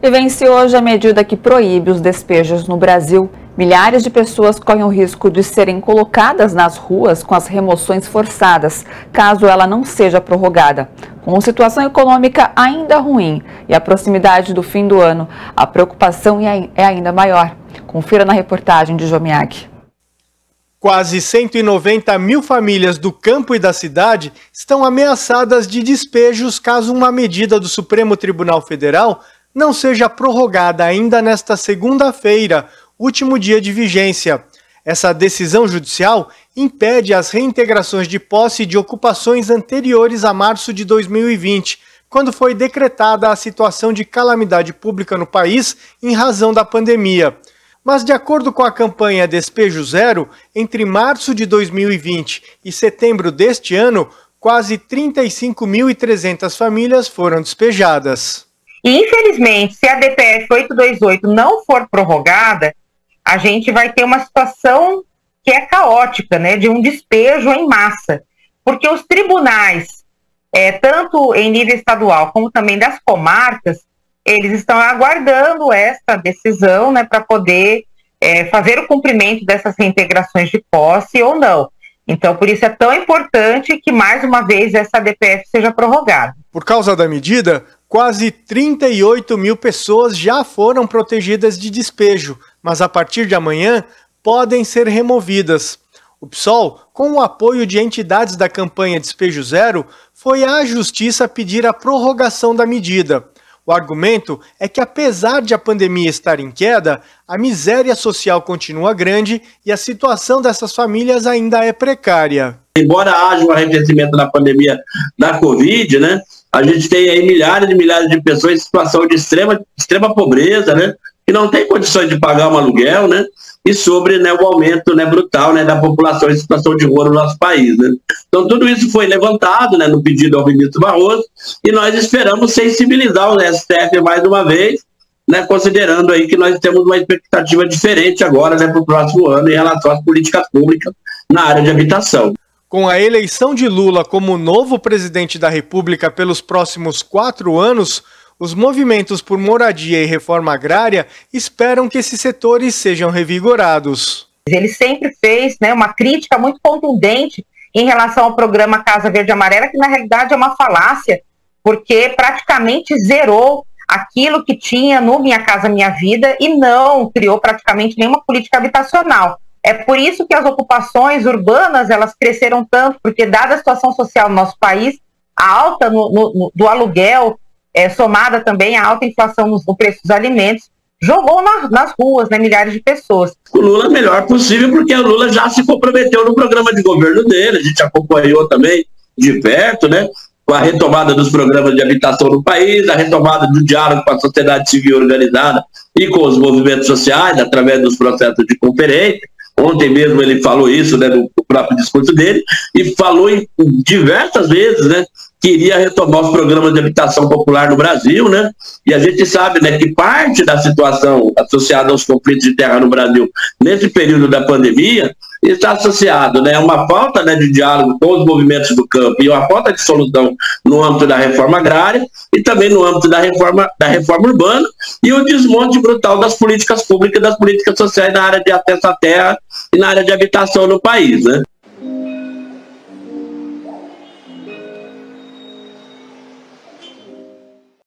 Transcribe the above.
E vence hoje a medida que proíbe os despejos no Brasil. Milhares de pessoas correm o risco de serem colocadas nas ruas com as remoções forçadas, caso ela não seja prorrogada. Com a situação econômica ainda ruim e a proximidade do fim do ano, a preocupação é ainda maior. Confira na reportagem de Jomiag. Quase 190 mil famílias do campo e da cidade estão ameaçadas de despejos caso uma medida do Supremo Tribunal Federal não seja prorrogada ainda nesta segunda-feira, último dia de vigência. Essa decisão judicial impede as reintegrações de posse de ocupações anteriores a março de 2020, quando foi decretada a situação de calamidade pública no país em razão da pandemia. Mas, de acordo com a campanha Despejo Zero, entre março de 2020 e setembro deste ano, quase 35.300 famílias foram despejadas. E, infelizmente, se a DPF 828 não for prorrogada, a gente vai ter uma situação que é caótica, né, de um despejo em massa. Porque os tribunais, tanto em nível estadual como também das comarcas, eles estão aguardando essa decisão, né, para poder fazer o cumprimento dessas reintegrações de posse ou não. Então, por isso é tão importante que, mais uma vez, essa DPF seja prorrogada. Por causa da medida, quase 38 mil pessoas já foram protegidas de despejo, mas a partir de amanhã podem ser removidas. O PSOL, com o apoio de entidades da campanha Despejo Zero, foi à Justiça pedir a prorrogação da medida. O argumento é que, apesar de a pandemia estar em queda, a miséria social continua grande e a situação dessas famílias ainda é precária. Embora haja um arrefecimento da pandemia da Covid, né, a gente tem aí milhares e milhares de pessoas em situação de extrema pobreza, né, que não tem condições de pagar um aluguel, né, e sobre, né, o aumento, né, brutal, né, da população em situação de rua no nosso país, né. Então tudo isso foi levantado, né, no pedido ao ministro Barroso, e nós esperamos sensibilizar o STF mais uma vez, né, considerando aí que nós temos uma expectativa diferente agora, né, para o próximo ano em relação às políticas públicas na área de habitação. Com a eleição de Lula como novo presidente da República pelos próximos 4 anos, os movimentos por moradia e reforma agrária esperam que esses setores sejam revigorados. Ele sempre fez, né, uma crítica muito contundente em relação ao programa Casa Verde e Amarela, que na realidade é uma falácia, porque praticamente zerou aquilo que tinha no Minha Casa Minha Vida e não criou praticamente nenhuma política habitacional. É por isso que as ocupações urbanas elas cresceram tanto, porque dada a situação social no nosso país, a alta do aluguel, somada também à alta inflação no preço dos alimentos, jogou nas ruas, né, milhares de pessoas. O Lula é o melhor possível, porque o Lula já se comprometeu no programa de governo dele, a gente acompanhou também de perto, né, com a retomada dos programas de habitação no país, a retomada do diálogo com a sociedade civil organizada e com os movimentos sociais, através dos processos de conferência. Ontem mesmo ele falou isso, né, no próprio discurso dele, e falou diversas vezes, né, que iria retomar os programas de habitação popular no Brasil, né, e a gente sabe, né, que parte da situação associada aos conflitos de terra no Brasil nesse período da pandemia está associado, né, a uma falta, né, de diálogo com os movimentos do campo e uma falta de solução no âmbito da reforma agrária e também no âmbito da reforma urbana e o desmonte brutal das políticas públicas, das políticas sociais na área de acesso à terra e na área de habitação no país, né.